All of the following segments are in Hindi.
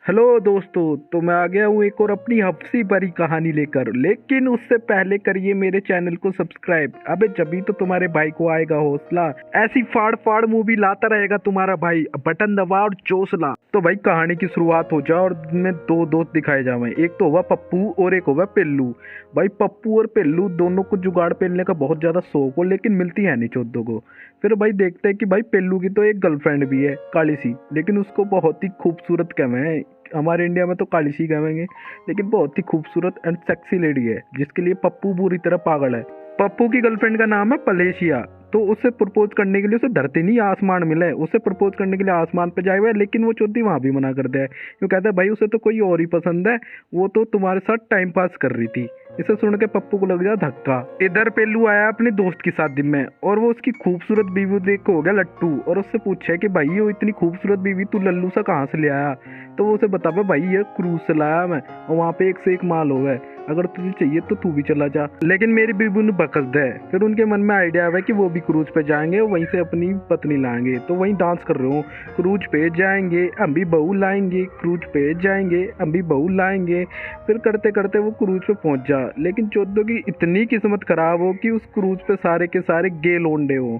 हेलो दोस्तों। तो मैं आ गया हूँ एक और अपनी हफ्सी भरी कहानी लेकर, लेकिन उससे पहले करिए मेरे चैनल को सब्सक्राइब। अबे जभी तो तुम्हारे भाई को आएगा हौसला। ऐसी फाड़ फाड़ मूवी लाता रहेगा तुम्हारा भाई, बटन दबा और जोश ला। तो भाई कहानी की शुरुआत हो जाए और में दो दोस्त दिखाए जावे। एक तो हुआ पप्पू और एक हुआ पिल्लू। भाई पप्पू और पिल्लू दोनों को जुगाड़ पहनने का बहुत ज्यादा शौक हो, लेकिन मिलती है नहीं चौधों को। फिर भाई देखते हैं कि भाई पिल्लू की तो एक गर्लफ्रेंड भी है काली सी, लेकिन उसको बहुत ही खूबसूरत कम है। हमारे इंडिया में तो काली सी कहेंगे, लेकिन बहुत ही खूबसूरत एंड सेक्सी लेडी है जिसके लिए पप्पू पूरी तरह पागल है। पप्पू की गर्लफ्रेंड का नाम है पलेशिया। तो उसे प्रपोज करने के लिए उसे धरती नहीं आसमान मिला है। उसे प्रपोज करने के लिए आसमान पे जाए हुआ है, लेकिन वो चौधरी वहां भी मना कर दिया है। क्यों कहता है भाई उसे तो कोई और ही पसंद है, वो तो तुम्हारे साथ टाइम पास कर रही थी। इसे सुन के पप्पू को लग गया धक्का। इधर पेल्लू आया अपने दोस्त की शादी में और वो उसकी खूबसूरत बीवी देख के हो गया लट्टू और उससे पूछे कि भाई ये इतनी खूबसूरत बीवी तू लल्लू सा कहाँ से ले आया। तो वो उसे बता भाई ये क्रूज से लाया मैं, और वहाँ पे एक से एक माल हो गए, अगर तुझे चाहिए तो तू भी चला जा, लेकिन मेरी बीबी ने बकस दे। फिर उनके मन में आइडिया आया कि वो भी क्रूज पे जाएंगे, वहीं से अपनी पत्नी लाएंगे। तो वहीं डांस कर रहे हो, क्रूज पे जाएंगे हम भी बहू लाएंगे, क्रूज पे जाएंगे हम भी बहू लाएंगे। फिर करते करते वो क्रूज पे पहुंच जा, लेकिन चौधरी की इतनी किस्मत खराब हो कि उस क्रूज पे सारे के सारे गे लोंडे हो।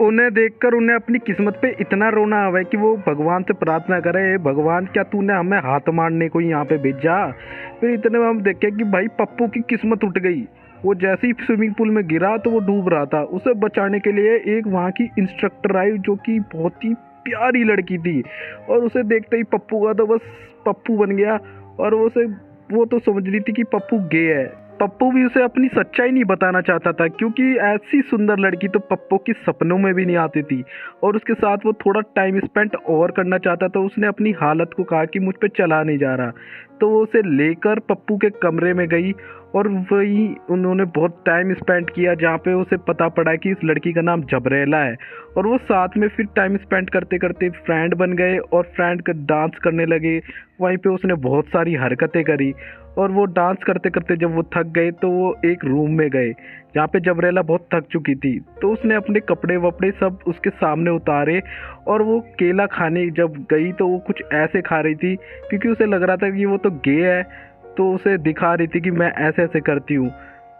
उन्हें देखकर उन्हें अपनी किस्मत पे इतना रोना आवे कि वो भगवान से प्रार्थना करे, "हे भगवान क्या तूने हमें हाथ मारने को यहाँ पे भेजा।" फिर इतने में हम देखे कि भाई पप्पू की किस्मत उठ गई। वो जैसे ही स्विमिंग पूल में गिरा तो वो डूब रहा था। उसे बचाने के लिए एक वहाँ की इंस्ट्रक्टर आई जो कि बहुत ही प्यारी लड़की थी, और उसे देखते ही पप्पू का तो बस पप्पू बन गया। और वो तो समझ रही थी कि पप्पू गे है। पप्पू भी उसे अपनी सच्चाई नहीं बताना चाहता था, क्योंकि ऐसी सुंदर लड़की तो पप्पू की सपनों में भी नहीं आती थी, और उसके साथ वो थोड़ा टाइम स्पेंड और करना चाहता था। उसने अपनी हालत को कहा कि मुझ पे चला नहीं जा रहा। तो वो उसे लेकर पप्पू के कमरे में गई और वही उन्होंने बहुत टाइम स्पेंड किया, जहाँ पे उसे पता पड़ा कि इस लड़की का नाम जबरेला है। और वो साथ में फिर टाइम स्पेंड करते करते फ्रेंड बन गए और फ्रेंड का डांस करने लगे। वहीं पे उसने बहुत सारी हरकतें करी, और वो डांस करते करते जब वो थक गए तो वो एक रूम में गए जहाँ पे जबरेला बहुत थक चुकी थी। तो उसने अपने कपड़े वपड़े सब उसके सामने उतारे, और वो केला खाने जब गई तो वो कुछ ऐसे खा रही थी, क्योंकि उसे लग रहा था कि वो तो गे है, तो उसे दिखा रही थी कि मैं ऐसे ऐसे करती हूँ।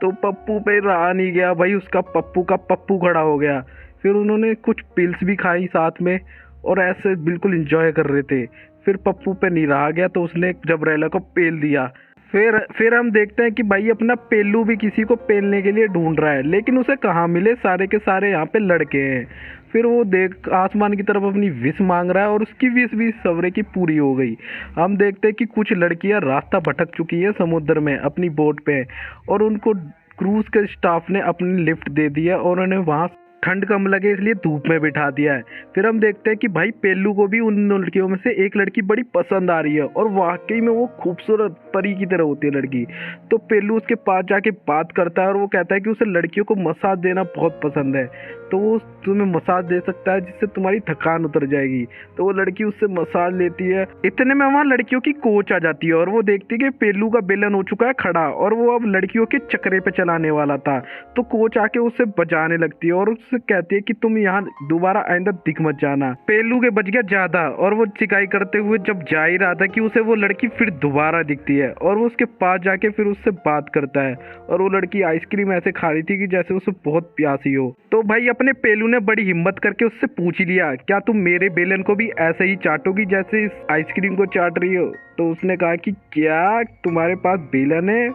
तो पप्पू पे रहा नहीं गया भाई, उसका पप्पू का पप्पू खड़ा हो गया। फिर उन्होंने कुछ पिल्स भी खाई साथ में, और ऐसे बिल्कुल इंजॉय कर रहे थे। फिर पप्पू पे नहीं रहा गया तो उसने जबरेला को पेल दिया। फिर हम देखते हैं कि भाई अपना पेल्लू भी किसी को पेलने के लिए ढूंढ रहा है, लेकिन उसे कहाँ मिले, सारे के सारे यहाँ पे लड़के हैं। फिर वो देख आसमान की तरफ अपनी विश मांग रहा है, और उसकी विश भी सवरे की पूरी हो गई। हम देखते हैं कि कुछ लड़कियां रास्ता भटक चुकी है समुद्र में अपनी बोट पे, और उनको क्रूज के स्टाफ ने अपनी लिफ्ट दे दिया और उन्हें वहाँ ठंड कम लगे इसलिए धूप में बिठा दिया है। फिर हम देखते हैं कि भाई पेल्लू को भी उन लड़कियों में से एक लड़की बड़ी पसंद आ रही है, और वाकई में वो खूबसूरत परी की तरह होती है लड़की। तो पेल्लू उसके पास जाके बात करता है, और वो कहता है कि उसे लड़कियों को मसाज देना बहुत पसंद है, तो वो तुम्हें मसाज दे सकता है जिससे तुम्हारी थकान उतर जाएगी। तो वो लड़की उससे मसाज लेती है। इतने में वहाँ लड़कियों की कोच आ जाती है, और वो देखती है कि पेल्लू का बेलन हो चुका है खड़ा, और वो अब लड़कियों के चक्रे पे चलाने वाला था। तो कोच आके उससे बजाने लगती है और उससे कहती है कि तुम यहाँ दोबारा आइंदा दिख मत जाना। पेल्लू के बच गया ज्यादा, और वो चिकाई करते हुए जब जा ही रहा था कि उसे वो लड़की फिर दोबारा दिखती है, और वो उसके पास जाके फिर उससे बात करता है। और वो लड़की आइसक्रीम ऐसे खा रही थी कि जैसे उसे बहुत प्यासी हो। तो भाई अपने पेल्लू ने बड़ी हिम्मत करके उससे पूछ ही लिया, क्या तुम मेरे बेलन को भी ऐसे ही चाटोगी जैसे इस आइसक्रीम को चाट रही हो। तो उसने कहा कि क्या तुम्हारे पास बेलन है।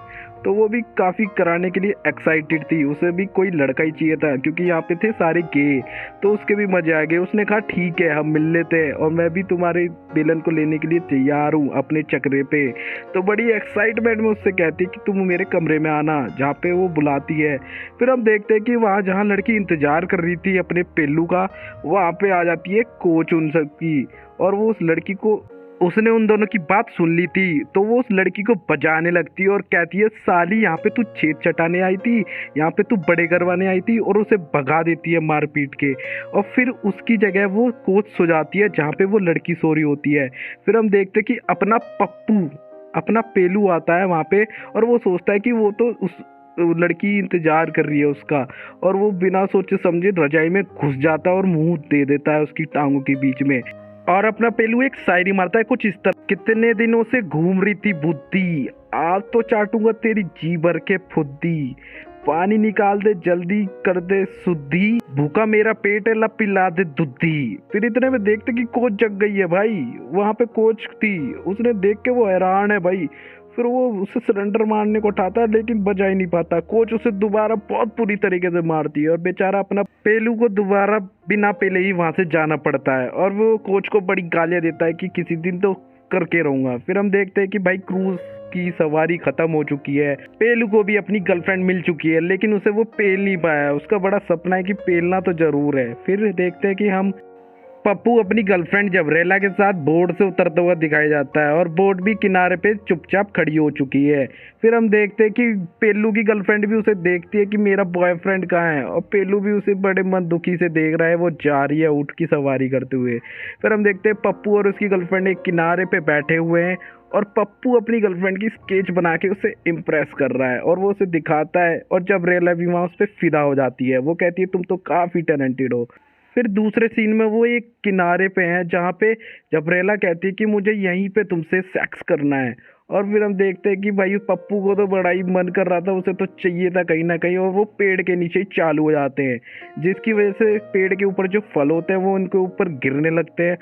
तो वो भी काफ़ी कराने के लिए एक्साइटेड थी, उसे भी कोई लड़का ही चाहिए था क्योंकि यहाँ पे थे सारे गे। तो उसके भी मजे आ गए। उसने कहा ठीक है हम मिल लेते हैं, और मैं भी तुम्हारे बेलन को लेने के लिए तैयार हूँ अपने चक्रे पे। तो बड़ी एक्साइटमेंट में उससे कहती है कि तुम मेरे कमरे में आना, जहाँ पे वो बुलाती है। फिर हम देखते हैं कि वहाँ जहाँ लड़की इंतजार कर रही थी अपने पेल्लू का, वहाँ पे आ जाती है कोच उन सबकी, और वो उस लड़की को उसने उन दोनों की बात सुन ली थी। तो वो उस लड़की को बजाने लगती है और कहती है साली यहाँ पे तू छेद चटाने आई थी, यहाँ पे तू बड़े करवाने आई थी, और उसे भगा देती है मार पीट के। और फिर उसकी जगह वो कोच सो जाती है जहाँ पे वो लड़की सो रही होती है। फिर हम देखते हैं कि अपना पप्पू अपना पेलू आता है वहाँ पे, और वो सोचता है कि वो तो उस लड़की इंतजार कर रही है उसका, और वो बिना सोचे समझे रजाई में घुस जाता है और मुंह दे देता है उसकी टांगों के बीच में। और अपना पेलू एक शायरी मारता है कुछ इस तरह। कितने दिनों से घूम रही थी बुद्धि, आज तो चाटूंगा तेरी जी भर के फुद्दी। पानी निकाल दे जल्दी कर दे शुद्धि, भूखा मेरा पेट है ला पिला दे दूधी। फिर इतने में देखते कि कोच जग गई है भाई, वहां पे कोच थी, उसने देख के वो हैरान है भाई। फिर वो उसे सिलेंडर मारने को उठाता है लेकिन बजा ही नहीं पाता। कोच उसे दोबारा बहुत बुरी तरीके से मारती है और बेचारा अपना पेलू को दोबारा बिना पेले ही वहां से जाना पड़ता है और वो कोच को बड़ी गालियां देता है कि किसी दिन तो करके रहूंगा। फिर हम देखते हैं कि भाई क्रूज की सवारी खत्म हो चुकी है, पेलू को भी अपनी गर्लफ्रेंड मिल चुकी है लेकिन उसे वो पेल नहीं पाया। उसका बड़ा सपना है कि पेलना तो जरूर है। फिर देखते हैं कि हम पप्पू अपनी गर्लफ्रेंड जबरेला के साथ बोट से उतरता हुआ दिखाई जाता है और बोट भी किनारे पे चुपचाप खड़ी हो चुकी है। फिर हम देखते हैं कि पेलू की गर्लफ्रेंड भी उसे देखती है कि मेरा बॉयफ्रेंड कहाँ है और पेलू भी उसे बड़े मन दुखी से देख रहा है, वो जा रही है ऊँट की सवारी करते हुए। फिर हम देखते हैं पप्पू और उसकी गर्लफ्रेंड एक किनारे पे बैठे हुए हैं और पप्पू अपनी गर्लफ्रेंड की स्केच बना के उसे इम्प्रेस कर रहा है और वो उसे दिखाता है और जबरेला भी वहाँ उस पर फिदा हो जाती है। वो कहती है तुम तो काफ़ी टैलेंटेड हो। फिर दूसरे सीन में वो एक किनारे पे हैं जहाँ पे जबरेला कहती है कि मुझे यहीं पे तुमसे सेक्स करना है। और फिर हम देखते हैं कि भाई पप्पू को तो बड़ा ही मन कर रहा था, उसे तो चाहिए था कहीं ना कहीं, और वो पेड़ के नीचे ही चालू हो जाते हैं जिसकी वजह से पेड़ के ऊपर जो फल होते हैं वो उनके ऊपर गिरने लगते हैं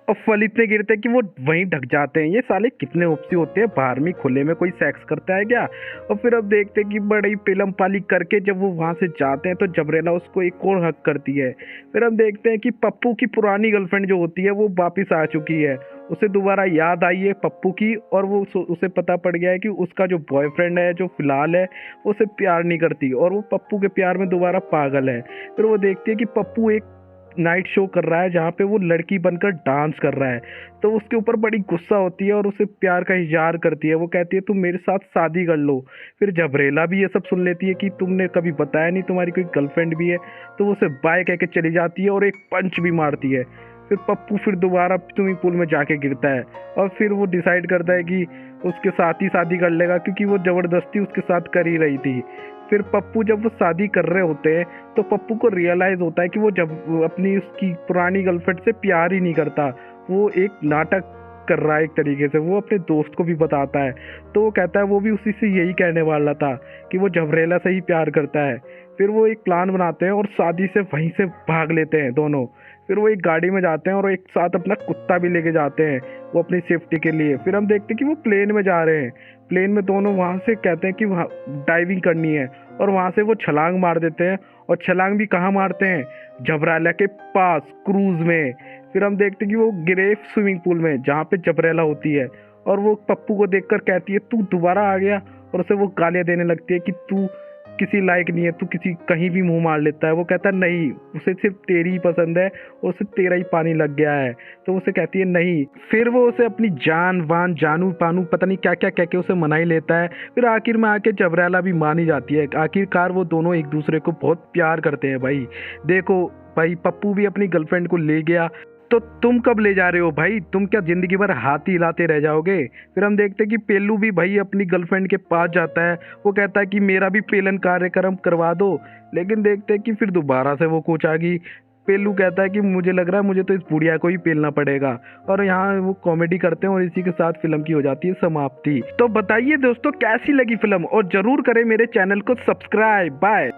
और फल इतने गिरते हैं कि वो वहीं ढक जाते हैं। ये साले कितने उपसी होते हैं, बाहर में खुले में कोई सेक्स करता है क्या। और फिर अब देखते हैं कि बड़ी पेलम पाली करके जब वो वहाँ से जाते हैं तो जबरेला उसको एक और हक करती है। फिर हम देखते हैं कि पप्पू की पुरानी गर्लफ्रेंड जो होती है वो वापस आ चुकी है, उसे दोबारा याद आई है पप्पू की और वो उसे पता पड़ गया है कि उसका जो बॉयफ्रेंड है जो फिलहाल है वो उसे प्यार नहीं करती और वो पप्पू के प्यार में दोबारा पागल है। फिर वो देखती है कि पप्पू एक नाइट शो कर रहा है जहाँ पे वो लड़की बनकर डांस कर रहा है, तो उसके ऊपर बड़ी गुस्सा होती है और उसे प्यार का इजहार करती है। वो कहती है तुम मेरे साथ शादी कर लो। फिर जबरेला भी ये सब सुन लेती है कि तुमने कभी बताया नहीं तुम्हारी कोई गर्लफ्रेंड भी है, तो वो उसे बाय कह के चली जाती है और एक पंच भी मारती है। फिर पप्पू फिर दोबारा स्विमिंग पूल में जाके गिरता है और फिर वो डिसाइड करता है कि उसके साथ ही शादी कर लेगा क्योंकि वो ज़बरदस्ती उसके साथ कर ही रही थी। फिर पप्पू जब वो शादी कर रहे होते हैं तो पप्पू को रियलाइज़ होता है कि वो जब अपनी उसकी पुरानी गर्लफ्रेंड से प्यार ही नहीं करता, वो एक नाटक कर रहा है एक तरीके से। वो अपने दोस्त को भी बताता है तो वो कहता है वो भी उसी से यही कहने वाला था कि वो जबरेला से ही प्यार करता है। फिर वो एक प्लान बनाते हैं और शादी से वहीं से भाग लेते हैं दोनों। फिर वो एक गाड़ी में जाते हैं और एक साथ अपना कुत्ता भी लेके जाते हैं वो अपनी सेफ्टी के लिए। फिर हम देखते हैं कि वो प्लेन में जा रहे हैं, प्लेन में दोनों वहाँ से कहते हैं कि वहाँ डाइविंग करनी है और वहाँ से वो छलांग मार देते हैं और छलांग भी कहाँ मारते हैं, जबरेला के पास क्रूज में। फिर हम देखते हैं कि वो गिरे स्विमिंग पूल में जहाँ पे जबरेला होती है और वो पप्पू को देखकर कहती है तू दोबारा आ गया, और उसे वो गालियाँ देने लगती है कि तू किसी लायक नहीं है, तू किसी कहीं भी मुंह मार लेता है। वो कहता है नहीं, उसे सिर्फ तेरी ही पसंद है और उसे तेरा ही पानी लग गया है। तो उसे कहती है नहीं। फिर वो उसे अपनी जान वान जानू पानू पता नहीं क्या क्या कह के उसे मना ही लेता है। फिर आखिर में आके जबरेला भी मान ही जाती है। आखिरकार वो दोनों एक दूसरे को बहुत प्यार करते हैं भाई। देखो भाई पप्पू भी अपनी गर्लफ्रेंड को ले गया, तो तुम कब ले जा रहे हो भाई, तुम क्या जिंदगी भर हाथ ही हिलाते रह जाओगे। फिर हम देखते हैं कि पेलू भी भाई अपनी गर्लफ्रेंड के पास जाता है, वो कहता है कि मेरा भी पेलन कार्यक्रम करवा दो। लेकिन देखते हैं कि फिर दोबारा से वो कोच आ गई। पेलू कहता है कि मुझे लग रहा है मुझे तो इस बुढ़िया को ही पेलना पड़ेगा, और यहाँ वो कॉमेडी करते हैं और इसी के साथ फिल्म की हो जाती है समाप्ति। तो बताइए दोस्तों कैसी लगी फिल्म और जरूर करें मेरे चैनल को सब्सक्राइब। बाय।